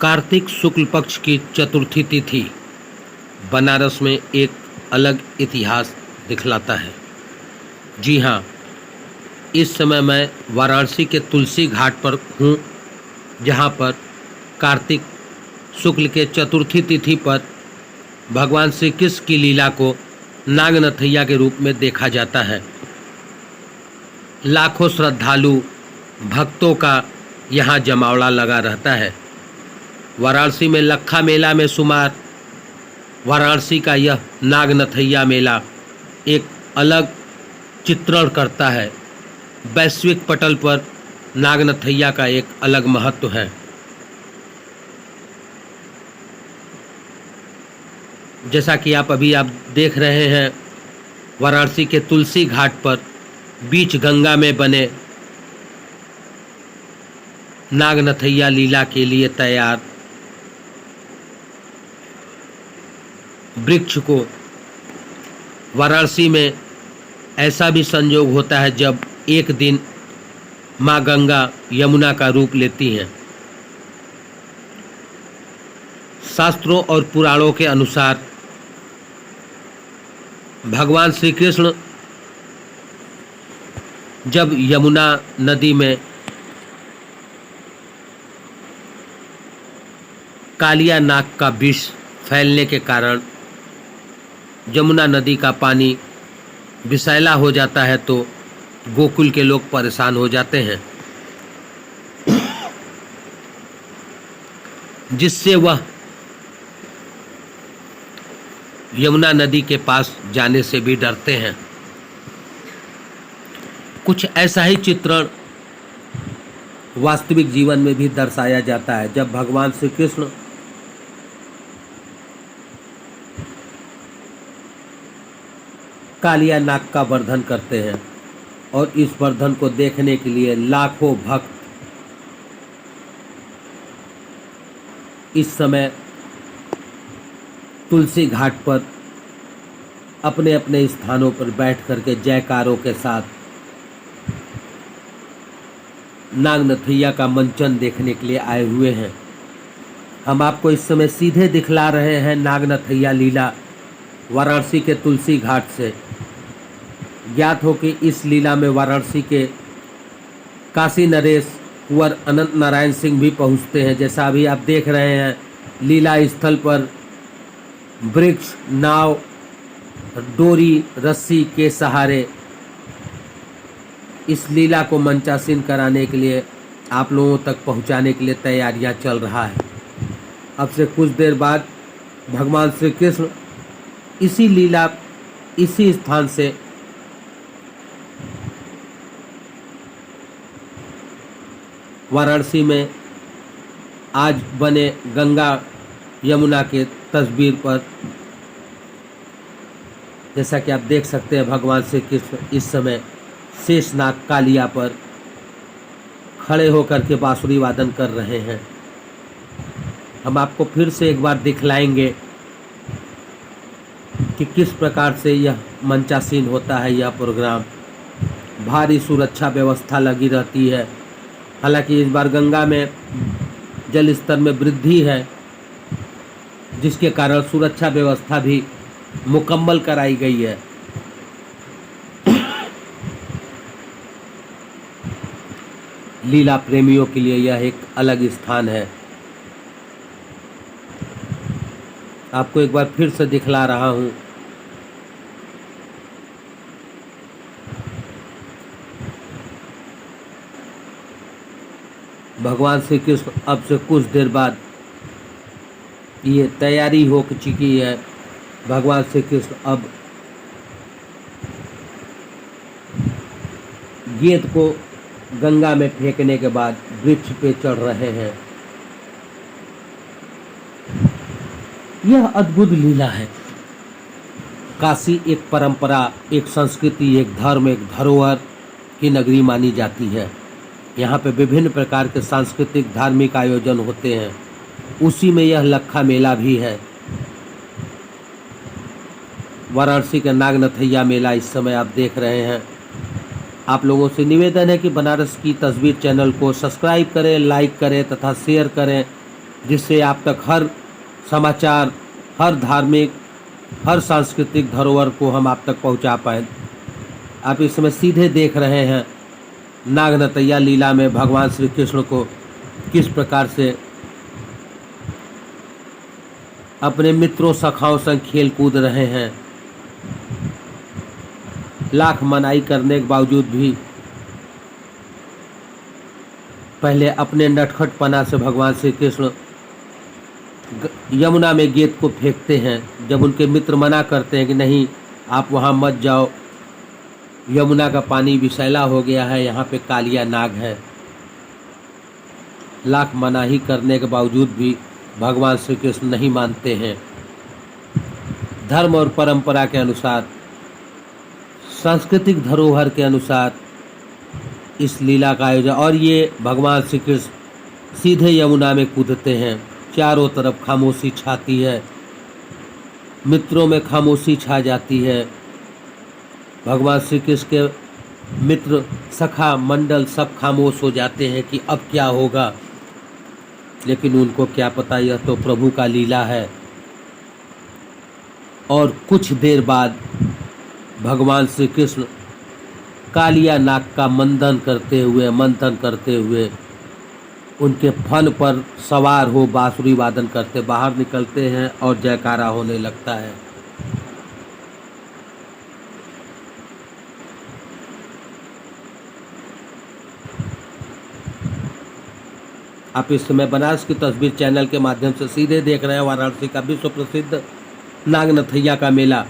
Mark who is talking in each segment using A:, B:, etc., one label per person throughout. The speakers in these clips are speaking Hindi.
A: कार्तिक शुक्ल पक्ष की चतुर्थी तिथि बनारस में एक अलग इतिहास दिखलाता है। जी हाँ, इस समय मैं वाराणसी के तुलसी घाट पर हूँ, जहाँ पर कार्तिक शुक्ल के चतुर्थी तिथि पर भगवान श्री कृष्ण की लीला को नागनथैया के रूप में देखा जाता है। लाखों श्रद्धालु भक्तों का यहाँ जमावड़ा लगा रहता है। वाराणसी में लक्खा मेला में शुमार वाराणसी का यह नागनथैया मेला एक अलग चित्रण करता है। वैश्विक पटल पर नागनथैया का एक अलग महत्व है। जैसा कि आप देख रहे हैं, वाराणसी के तुलसी घाट पर बीच गंगा में बने नागनथैया लीला के लिए तैयार वृक्ष को वाराणसी में ऐसा भी संयोग होता है जब एक दिन माँ गंगा यमुना का रूप लेती हैं। शास्त्रों और पुराणों के अनुसार भगवान श्री कृष्ण जब यमुना नदी में कालिया नाग का विष फैलने के कारण यमुना नदी का पानी विषैला हो जाता है, तो गोकुल के लोग परेशान हो जाते हैं, जिससे वह यमुना नदी के पास जाने से भी डरते हैं। कुछ ऐसा ही चित्रण वास्तविक जीवन में भी दर्शाया जाता है। जब भगवान श्री कृष्ण कालिया नाग का वर्धन करते हैं और इस वर्धन को देखने के लिए लाखों भक्त इस समय तुलसी घाट पर अपने अपने स्थानों पर बैठ करके जयकारों के साथ नागनथैया का मंचन देखने के लिए आए हुए हैं। हम आपको इस समय सीधे दिखला रहे हैं नागनथैया लीला वाराणसी के तुलसी घाट से। ज्ञात हो कि इस लीला में वाराणसी के काशी नरेश कुंवर अनंत नारायण सिंह भी पहुंचते हैं। जैसा अभी आप देख रहे हैं, लीला स्थल पर वृक्ष, नाव, डोरी, रस्सी के सहारे इस लीला को मंचासीन कराने के लिए, आप लोगों तक पहुंचाने के लिए तैयारियां चल रहा है। अब से कुछ देर बाद भगवान श्री कृष्ण इसी स्थान से वाराणसी में आज बने गंगा यमुना के तस्वीर पर, जैसा कि आप देख सकते हैं, भगवान श्री कृष्ण इस समय शेषनाग कालिया पर खड़े होकर के बांसुरी वादन कर रहे हैं। हम आपको फिर से एक बार दिखलाएंगे कि किस प्रकार से यह मंचासीन होता है। यह प्रोग्राम भारी सुरक्षा व्यवस्था लगी रहती है। हालांकि इस बार गंगा में जल स्तर में वृद्धि है, जिसके कारण सुरक्षा व्यवस्था भी मुकम्मल कराई गई है। लीला प्रेमियों के लिए यह एक अलग स्थान है। आपको एक बार फिर से दिखला रहा हूं। भगवान श्री कृष्ण अब से कुछ देर बाद, ये तैयारी हो चुकी है। भगवान श्री कृष्ण अब गेंद को गंगा में फेंकने के बाद वृक्ष पे चढ़ रहे हैं। यह अद्भुत लीला है। काशी एक परंपरा, एक संस्कृति, एक धर्म, एक धरोहर की नगरी मानी जाती है। यहाँ पे विभिन्न प्रकार के सांस्कृतिक धार्मिक आयोजन होते हैं। उसी में यह लक्खा मेला भी है। वाराणसी का नागनथैया मेला इस समय आप देख रहे हैं। आप लोगों से निवेदन है कि बनारस की तस्वीर चैनल को सब्सक्राइब करें, लाइक करें तथा शेयर करें, जिससे आप तक हर समाचार, हर धार्मिक, हर सांस्कृतिक धरोहर को हम आप तक पहुंचा पाएँ। आप इस समय सीधे देख रहे हैं नागनतैया लीला में भगवान श्री कृष्ण को किस प्रकार से अपने मित्रों सखाओं संग खेल कूद रहे हैं। लाख मनाही करने के बावजूद भी पहले अपने नटखटपना से भगवान श्री कृष्ण यमुना में गेंद को फेंकते हैं। जब उनके मित्र मना करते हैं कि नहीं, आप वहाँ मत जाओ, यमुना का पानी विषैला हो गया है, यहाँ पे कालिया नाग है। लाख मनाही करने के बावजूद भी भगवान श्री कृष्ण नहीं मानते हैं। धर्म और परंपरा के अनुसार, सांस्कृतिक धरोहर के अनुसार इस लीला का आयोजन, और ये भगवान श्री कृष्ण सीधे यमुना में कूदते हैं। चारों तरफ खामोशी छाती है, मित्रों में खामोशी छा जाती है। भगवान श्री कृष्ण के मित्र, सखा मंडल सब खामोश हो जाते हैं कि अब क्या होगा, लेकिन उनको क्या पता, यह तो प्रभु का लीला है। और कुछ देर बाद भगवान श्री कृष्ण कालिया नाग का मंथन करते हुए उनके फन पर सवार हो बांसुरी वादन करते बाहर निकलते हैं और जयकारा होने लगता है। आप इस समय बनारस की तस्वीर चैनल के माध्यम से सीधे देख रहे हैं वाराणसी का विश्व प्रसिद्ध नागनथैया का मेला।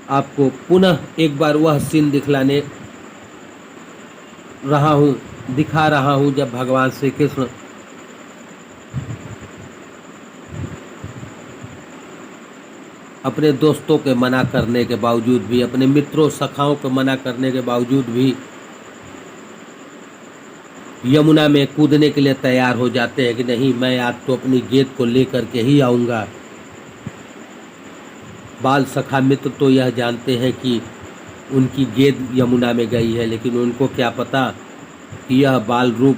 A: आपको पुनः एक बार वह सीन दिखा रहा हूँ जब भगवान श्री कृष्ण अपने दोस्तों के मना करने के बावजूद भी, अपने मित्रों सखाओं के मना करने के बावजूद भी यमुना में कूदने के लिए तैयार हो जाते हैं कि नहीं, मैं आज तो अपनी गेंद को लेकर के ही आऊँगा। बाल सखा मित्र तो यह जानते हैं कि उनकी गेंद यमुना में गई है, लेकिन उनको क्या पता कि यह बाल रूप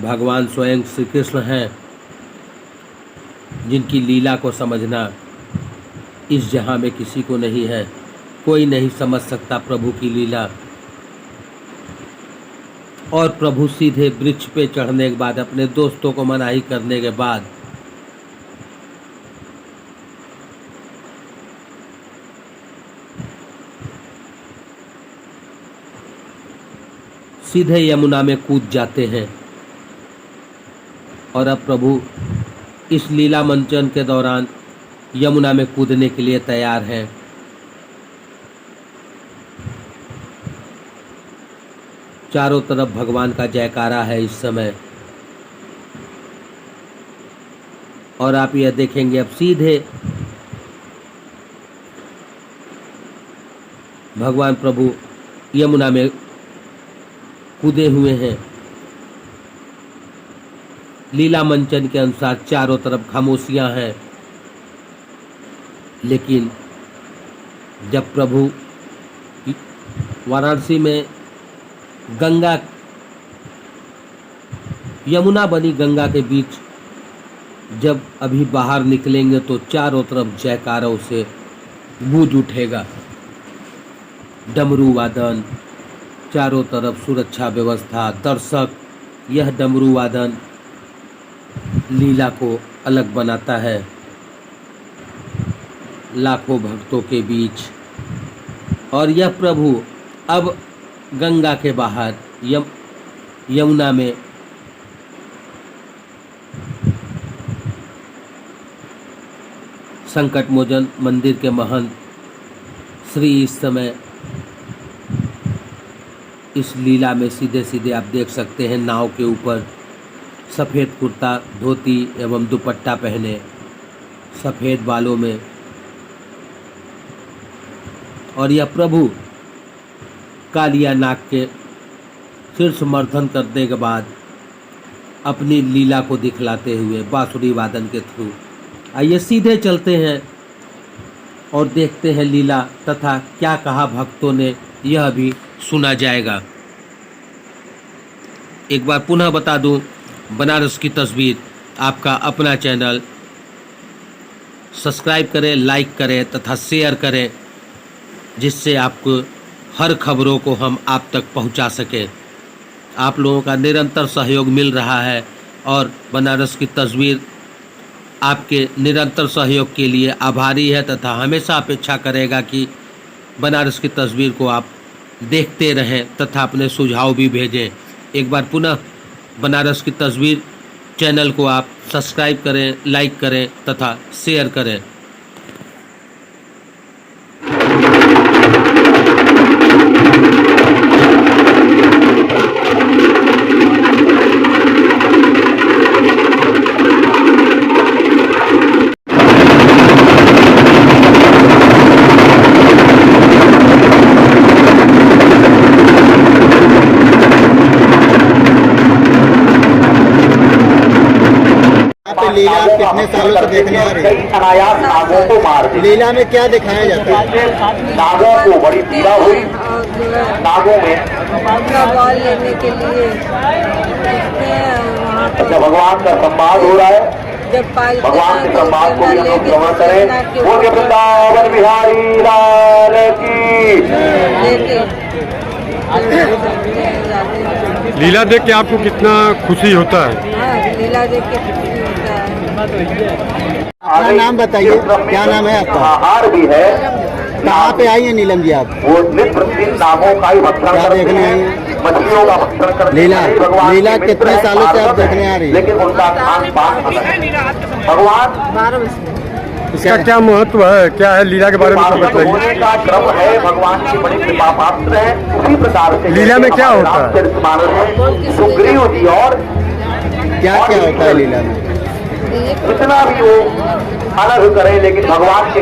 A: भगवान स्वयं श्री कृष्ण हैं, जिनकी लीला को समझना इस जहां में किसी को नहीं है। कोई नहीं समझ सकता प्रभु की लीला। और प्रभु सीधे वृक्ष पे चढ़ने के बाद, अपने दोस्तों को मनाही करने के बाद, सीधे यमुना में कूद जाते हैं। और अब प्रभु इस लीला मंचन के दौरान यमुना में कूदने के लिए तैयार हैं। चारों तरफ भगवान का जयकारा है इस समय। और आप यह देखेंगे अब सीधे भगवान प्रभु यमुना में कूदे हुए हैं। लीला मंचन के अनुसार चारों तरफ खामोशियां हैं, लेकिन जब प्रभु वाराणसी में गंगा, यमुना बनी गंगा के बीच जब अभी बाहर निकलेंगे तो चारों तरफ जयकारों से गूंज उठेगा। डमरू वादन, चारों तरफ सुरक्षा व्यवस्था, दर्शक, यह डमरू वादन लीला को अलग बनाता है। लाखों भक्तों के बीच, और यह प्रभु अब गंगा के बाहर यमुना में संकट मोचन मंदिर के महंत श्री इस समय इस लीला में सीधे सीधे आप देख सकते हैं नाव के ऊपर सफ़ेद कुर्ता, धोती एवं दुपट्टा पहने, सफ़ेद बालों में, और यह प्रभु कालिया नाग के शीर्ष मर्दन करने के बाद अपनी लीला को दिखलाते हुए बांसुरी वादन के थ्रू। आइए सीधे चलते हैं और देखते हैं लीला तथा क्या कहा भक्तों ने, यह भी सुना जाएगा। एक बार पुनः बता दूं, बनारस की तस्वीर आपका अपना चैनल, सब्सक्राइब करें, लाइक करें तथा शेयर करें, जिससे आपको हर खबरों को हम आप तक पहुंचा सकें। आप लोगों का निरंतर सहयोग मिल रहा है और बनारस की तस्वीर आपके निरंतर सहयोग के लिए आभारी है तथा हमेशा अपेक्षा करेगा कि बनारस की तस्वीर को आप देखते रहें तथा अपने सुझाव भी भेजें। एक बार पुनः बनारस की तस्वीर चैनल को आप सब्सक्राइब करें, लाइक करें तथा शेयर करें।
B: लीला कितने सालों से देखने आ रही है?
C: अनायास नागों को मार दी।
B: लीला में क्या दिखाया जाता है?
C: नागों को बड़ी पीड़ा हुई। नागों में
D: बॉल लेने के लिए
C: अच्छा भगवान का संवाद हो रहा है।
D: जब
C: भगवान के संवाद को भी हम लोग श्रवण करें। बोलिए वृंदावन बिहारी लाल की।
E: लीला देख के आपको कितना खुशी होता है?
D: लीला देख के खुशी होता है।
B: अपना नाम बताइए, क्या नाम है आपका?
C: हार भी है।
B: कहाँ पे आई है नीलम जी आप?
C: वो नित्य प्रतिदिन नागों का ही भक्षण
B: क्या
C: करते
B: देखने आई
C: हैं, मछलियों का भक्षण करते
B: लीला
C: हैं। भगवान
B: लीला
C: के
B: कितने
C: मित्र हैं,
B: सालों से आप
C: पार्षद हैं,
B: देखने आ रही है?
C: लेकिन उनका खान पान अलग है। भगवान
E: इसका क्या महत्व है, क्या है लीला के बारे में सब
C: पार्षद
E: बताइए।
C: होने का क्रम है। भगवान की बड़ी कृपा पात्र है। उसी प्रकार से
E: लीला में क्या होता है?
C: रामचरितमानस में सुग्रीव जी और
B: क्या क्या होता है लीला में?
C: जितना भी वो अलग करे, लेकिन भगवान के